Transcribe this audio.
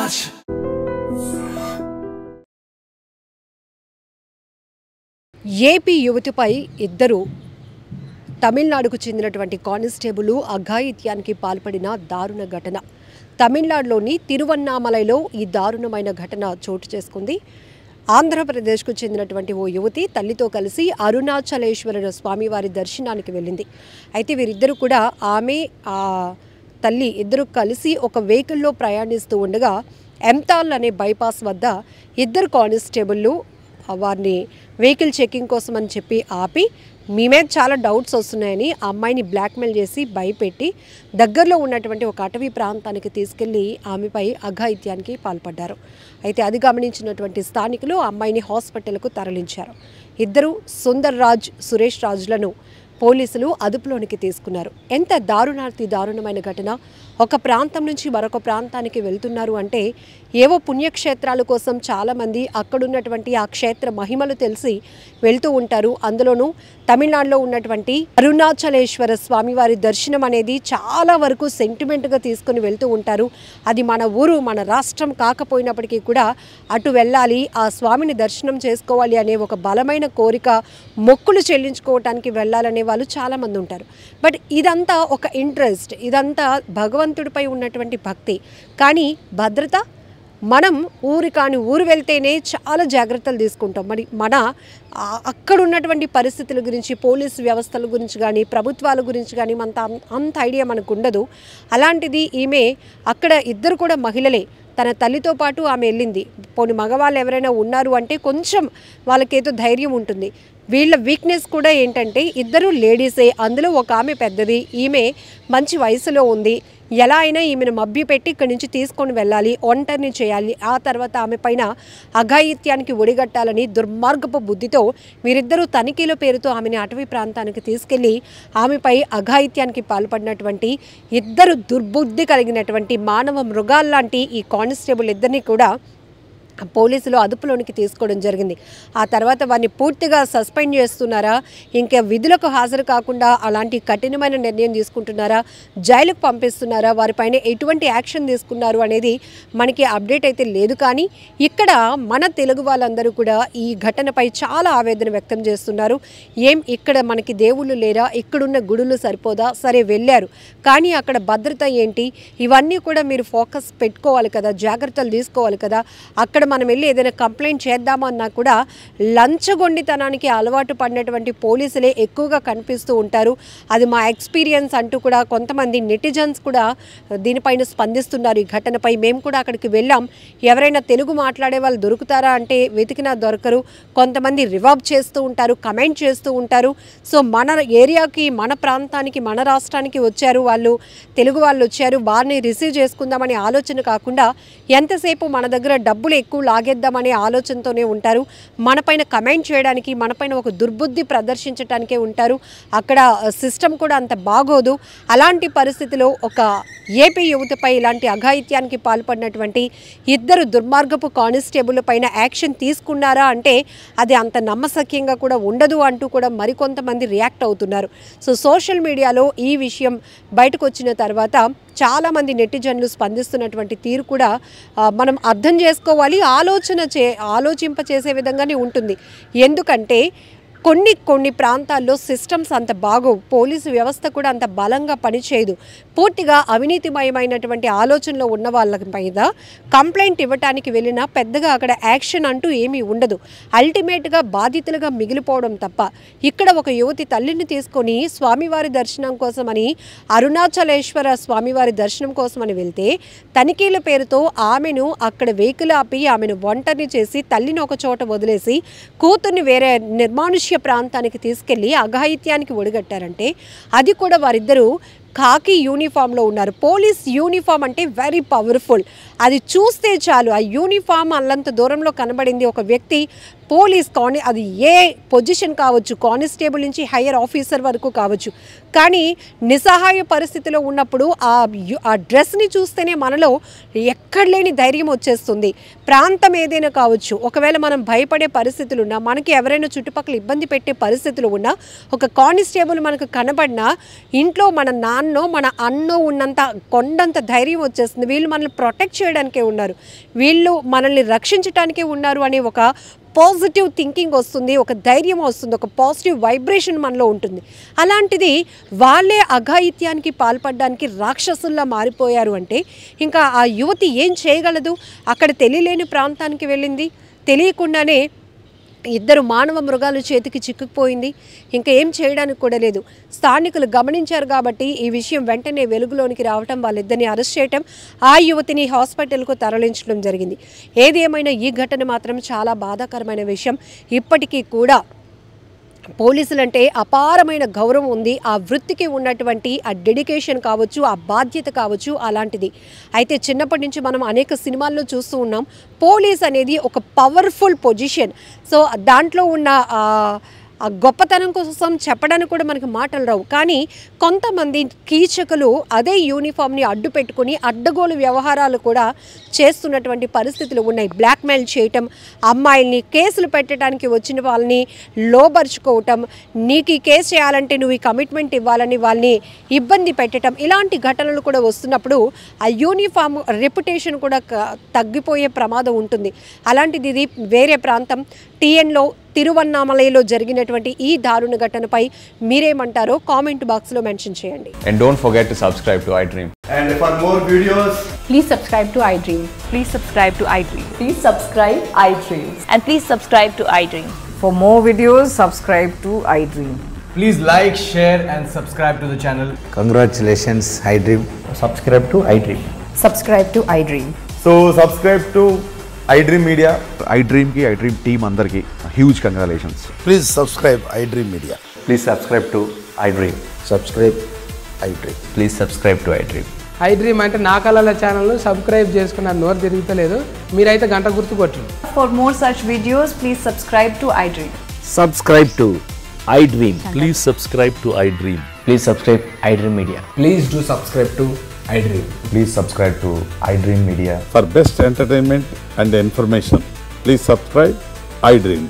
Raj. AP యువతిపై ఇద్దరు తమిళనాడుకు చెందినటువంటి కానిస్టేబుల్ అఘాయిత్యానికి పాల్పడిన దారుణ ఘటన. తమిళనాడులోని తిరువన్నామలైలో ఈ దారుణమైన ఘటన చోటు చేసుకుంది. ఆంధ్రప్రదేశ్కు చెందినటువంటి ఓ యువతి తల్లితో కలిసి అరుణాచలేశ్వర స్వామివారి దర్శనానికి వెళ్ళింది. అయితే వీరిద్దరూ కూడా ఆమె తల్లి ఇద్దరు కలిసి ఒక వెహికల్లో ప్రయాణిస్తూ ఉండగా ఎంతాల్ అనే బైపాస్ వద్ద ఇద్దరు కానిస్టేబుళ్ళు వారిని వెహికల్ చెకింగ్ కోసం అని చెప్పి ఆపి మీ మీద చాలా డౌట్స్ వస్తున్నాయని ఆ అమ్మాయిని బ్లాక్మెయిల్ చేసి భయపెట్టి దగ్గరలో ఉన్నటువంటి ఒక అటవీ ప్రాంతానికి తీసుకెళ్లి ఆమెపై అఘాయిత్యానికి పాల్పడ్డారు. అయితే అది గమనించినటువంటి స్థానికులు ఆ అమ్మాయిని హాస్పిటల్కు తరలించారు. ఇద్దరు సుందర్ రాజ్, సురేష్ రాజులను పోలీసులు అదుపులోనికి తీసుకున్నారు. ఎంత దారుణమైన ఘటన. ఒక ప్రాంతం నుంచి మరొక ప్రాంతానికి వెళ్తున్నారు అంటే ఏవో పుణ్యక్షేత్రాల కోసం చాలామంది అక్కడున్నటువంటి ఆ క్షేత్ర మహిమలు తెలిసి వెళ్తూ ఉంటారు. అందులోనూ తమిళనాడులో ఉన్నటువంటి అరుణాచలేశ్వర స్వామివారి దర్శనం అనేది చాలా వరకు సెంటిమెంట్గా తీసుకుని వెళ్తూ ఉంటారు. అది మన ఊరు, మన రాష్ట్రం కాకపోయినప్పటికీ కూడా అటు వెళ్ళాలి, ఆ స్వామిని దర్శనం చేసుకోవాలి అనే ఒక బలమైన కోరిక, మొక్కులు చెల్లించుకోవటానికి వెళ్ళాలనే వాళ్ళు చాలామంది ఉంటారు. బట్ ఇదంతా ఒక ఇంట్రెస్ట్, ఇదంతా భగవంతుడిపై ఉన్నటువంటి భక్తి. కానీ భద్రత, మనం ఊరు వెళ్తేనే చాలా జాగ్రత్తలు తీసుకుంటాం. మరి మన అక్కడ ఉన్నటువంటి పరిస్థితుల గురించి, పోలీసు వ్యవస్థల గురించి కానీ, ప్రభుత్వాల గురించి కానీ అంత ఐడియా మనకు ఉండదు. అలాంటిది ఈమె అక్కడ ఇద్దరు కూడా మహిళలే, తన తల్లితో పాటు ఆమె వెళ్ళింది. పోనీ మగవాళ్ళు ఎవరైనా ఉన్నారు అంటే కొంచెం వాళ్ళకేదో ధైర్యం ఉంటుంది. వీళ్ళ వీక్నెస్ కూడా ఏంటంటే ఇద్దరు లేడీసే, అందులో ఒక ఆమె పెద్దది, ఈమె మంచి వయసులో ఉంది. ఎలా అయినా ఈమెను మభ్యపెట్టి ఇక్కడి నుంచి తీసుకొని వెళ్ళాలి, ఒంటరిని చేయాలి, ఆ తర్వాత ఆమె పైన అఘాయిత్యానికి ఒడిగట్టాలని దుర్మార్గపు బుద్ధితో వీరిద్దరూ తనిఖీల పేరుతో ఆమెని అటవీ ప్రాంతానికి తీసుకెళ్లి ఆమెపై అఘాయిత్యానికి పాల్పడినటువంటి ఇద్దరు దుర్బుద్ధి కలిగినటువంటి మానవ మృగాల్లాంటి ఈ కానిస్టేబుల్ ఇద్దరిని కూడా పోలీసులు అదుపులోనికి తీసుకోవడం జరిగింది. ఆ తర్వాత వారిని పూర్తిగా సస్పెండ్ చేస్తున్నారా, ఇంకా విధులకు హాజరు కాకుండా అలాంటి కఠినమైన నిర్ణయం తీసుకుంటున్నారా, జైలుకు పంపిస్తున్నారా, వారిపైన ఎటువంటి యాక్షన్ తీసుకున్నారు అనేది మనకి అప్డేట్ అయితే లేదు. కానీ ఇక్కడ మన తెలుగు వాళ్ళందరూ కూడా ఈ ఘటనపై చాలా ఆవేదన వ్యక్తం చేస్తున్నారు. ఇక్కడ మనకి దేవుళ్ళు లేరా, ఇక్కడున్న గుడులు సరిపోదా, సరే వెళ్ళారు కానీ అక్కడ భద్రత ఏంటి, ఇవన్నీ కూడా మీరు ఫోకస్ పెట్టుకోవాలి కదా, జాగ్రత్తలు తీసుకోవాలి కదా. అక్కడ మనం వెళ్ళి ఏదైనా కంప్లైంట్ చేద్దామన్నా కూడా లంచగొండితనానికి అలవాటు పడినటువంటి పోలీసులే ఎక్కువగా కనిపిస్తూ ఉంటారు. అది మా ఎక్స్పీరియన్స్ అంటూ కూడా కొంతమంది నెటిజన్స్ కూడా దీనిపైన స్పందిస్తున్నారు. ఈ ఘటనపై మేము కూడా అక్కడికి వెళ్ళాం, ఎవరైనా తెలుగు మాట్లాడే వాళ్ళు దొరుకుతారా అంటే వెతికినా దొరకరు. కొంతమంది రివర్బ్ చేస్తూ ఉంటారు, కమెంట్ చేస్తూ ఉంటారు. సో మన ఏరియాకి, మన ప్రాంతానికి, మన రాష్ట్రానికి వచ్చారు వాళ్ళు, తెలుగు వాళ్ళు వచ్చారు, వారిని రిసీవ్ చేసుకుందామనే ఆలోచన కాకుండా ఎంతసేపు మన దగ్గర డబ్బులు ఎక్కువ లాగేద్దామనే ఆలోచనతోనే ఉంటారు. మనపైన కమెంట్ చేయడానికి, మనపైన ఒక దుర్బుద్ధి ప్రదర్శించడానికే ఉంటారు. అక్కడ సిస్టమ్ కూడా అంత బాగోదు. అలాంటి పరిస్థితిలో ఒక ఏపీ యువతపై ఇలాంటి అఘాయిత్యానికి పాల్పడినటువంటి ఇద్దరు దుర్మార్గపు కానిస్టేబుల్ పైన యాక్షన్ తీసుకున్నారా అంటే అది అంత నమ్మశక్యంగా కూడా ఉండదు అంటూ కూడా మరికొంతమంది రియాక్ట్ అవుతున్నారు. సో సోషల్ మీడియాలో ఈ విషయం బయటకు వచ్చిన తర్వాత చాలామంది నెటిజన్లు స్పందిస్తున్నటువంటి తీరు కూడా మనం అర్థం చేసుకోవాలి, ఆలోచింపచేసే విధంగానే ఉంటుంది. ఎందుకంటే కొన్ని ప్రాంతాల్లో సిస్టమ్స్ అంత బాగోవు, పోలీసు వ్యవస్థ కూడా అంత బలంగా పనిచేయదు. పూర్తిగా అవినీతిమయమైనటువంటి ఆలోచనలో ఉన్న వాళ్ళ మీద కంప్లైంట్ ఇవ్వటానికి వెళ్ళినా పెద్దగా అక్కడ యాక్షన్ అంటూ ఏమీ ఉండదు. అల్టిమేట్గా బాధితులుగా మిగిలిపోవడం తప్ప. ఇక్కడ ఒక యువతి తల్లిని తీసుకొని స్వామివారి దర్శనం కోసమని, అరుణాచలేశ్వర స్వామివారి దర్శనం కోసమని వెళ్తే తనిఖీల పేరుతో ఆమెను అక్కడ వెహికల్ ఆపి ఆమెను ఒంటరిని చేసి తల్లిని ఒక చోట వదిలేసి కూతుర్ని వేరే నిర్మానుష్య ప్రాంతానికి తీసుకెళ్లి అఘాయిత్యానికి ఒడిగట్టారంటే అది కూడా వారిద్దరూ ఖాకీ యూనిఫామ్లో ఉన్నారు. పోలీస్ యూనిఫామ్ అంటే వెరీ పవర్ఫుల్. అది చూస్తే చాలు, ఆ యూనిఫామ్ అల్లంత దూరంలో కనబడింది. ఒక వ్యక్తి పోలీస్ అది ఏ పొజిషన్ కావచ్చు, కానిస్టేబుల్ నుంచి హయ్యర్ ఆఫీసర్ వరకు కావచ్చు. కానీ నిస్సహాయ పరిస్థితిలో ఉన్నప్పుడు ఆ డ్రెస్ని చూస్తేనే మనలో ఎక్కడ లేని ధైర్యం వచ్చేస్తుంది. ప్రాంతం ఏదైనా కావచ్చు, ఒకవేళ మనం భయపడే పరిస్థితులు ఉన్నా, మనకి ఎవరైనా చుట్టుపక్కల ఇబ్బంది పెట్టే పరిస్థితులు ఉన్నా, ఒక కానిస్టేబుల్ మనకు కనబడినా ఇంట్లో మన నాన్నో మన అన్నో ఉన్నంత కొండంత ధైర్యం వచ్చేస్తుంది. వీళ్ళు మనల్ని ప్రొటెక్ట్ చేయడానికే ఉన్నారు, వీళ్ళు మనల్ని రక్షించడానికే ఉన్నారు అనే ఒక పాజిటివ్ థింకింగ్ వస్తుంది, ఒక ధైర్యం వస్తుంది, ఒక పాజిటివ్ వైబ్రేషన్ మనలో ఉంటుంది. అలాంటిది వాళ్ళే అఘాయిత్యానికి పాల్పడడానికి రాక్షసుల్లా మారిపోయారు అంటే ఇంకా ఆ యువతి ఏం చేయగలదు? అక్కడ తెలియలేని ప్రాంతానికి వెళ్ళింది, తెలియకుండానే ఇద్దరు మానవ మృగాలు చేతికి చిక్కుకుపోయింది, ఇంకా ఏం చేయడానికి కూడా లేదు. స్థానికులు గమనించారు కాబట్టి ఈ విషయం వెంటనే వెలుగులోనికి రావటం, వాళ్ళిద్దరిని అరెస్ట్ చేయటం, ఆ యువతిని హాస్పిటల్కు తరలించడం జరిగింది. ఏది ఏమైనా ఈ ఘటన మాత్రం చాలా బాధాకరమైన విషయం. ఇప్పటికీ కూడా పోలీసులంటే అపారమైన గౌరవం ఉంది, ఆ వృత్తికి ఉన్నటువంటి ఆ డెడికేషన్ కావచ్చు, ఆ బాధ్యత కావచ్చు, అలాంటిది. అయితే చిన్నప్పటి నుంచి మనం అనేక సినిమాల్లో చూస్తూ ఉన్నాం, పోలీస్ అనేది ఒక పవర్ఫుల్ పొజిషన్. సో దాంట్లో ఉన్న ఆ గొప్పతనం కోసం చెప్పడానికి కూడా మనకు మాటలు రావు. కానీ కొంతమంది కీచకులు అదే యూనిఫామ్ని అడ్డు పెట్టుకుని అడ్డగోలు వ్యవహారాలు కూడా చేస్తున్నటువంటి పరిస్థితులు ఉన్నాయి. బ్లాక్మెయిల్ చేయటం, అమ్మాయిల్ని కేసులు పెట్టడానికి వచ్చిన వాళ్ళని లోబరుచుకోవటం, నీకు ఈ కేసు చేయాలంటే నువ్వు ఈ కమిట్మెంట్ ఇవ్వాలని వాళ్ళని ఇబ్బంది పెట్టడం, ఇలాంటి ఘటనలు కూడా వస్తున్నప్పుడు ఆ యూనిఫామ్ రెప్యుటేషన్ కూడా తగ్గిపోయే ప్రమాదం ఉంటుంది. అలాంటిది ఇది వేరే ప్రాంతం టీఎన్లో తిరువన్నామలైలో జరిగినటువంటి ఈ దారుణ ఘటనపై మీరేమంటారో కామెంట్ బాక్స్లో మెన్షన్ చేయండి. And don't forget to subscribe to iDream. And for more videos, please subscribe to iDream. Please subscribe to iDream. Please subscribe iDream. And please subscribe to iDream. For more videos, subscribe to iDream. please like, share and subscribe to the channel. Congratulations, iDream. Subscribe to iDream. Subscribe to iDream. So subscribe to iDream Media. iDream ki iDream team andarki huge congratulations. Please subscribe iDream Media. Please subscribe to iDream. Subscribe iDream. Please subscribe to iDream. iDream అంటే నా కళల channel subscribe చేసుకున్నారు, నోరు తిరుగుతలేదు, మీరైతే గంట గుర్తు కొట్టండి. For more such videos, please subscribe to iDream. Subscribe to iDream. Please subscribe to iDream. Please subscribe iDream Media. Please do subscribe to iDream. Please subscribe to iDream Media. For best entertainment and information, please subscribe iDream.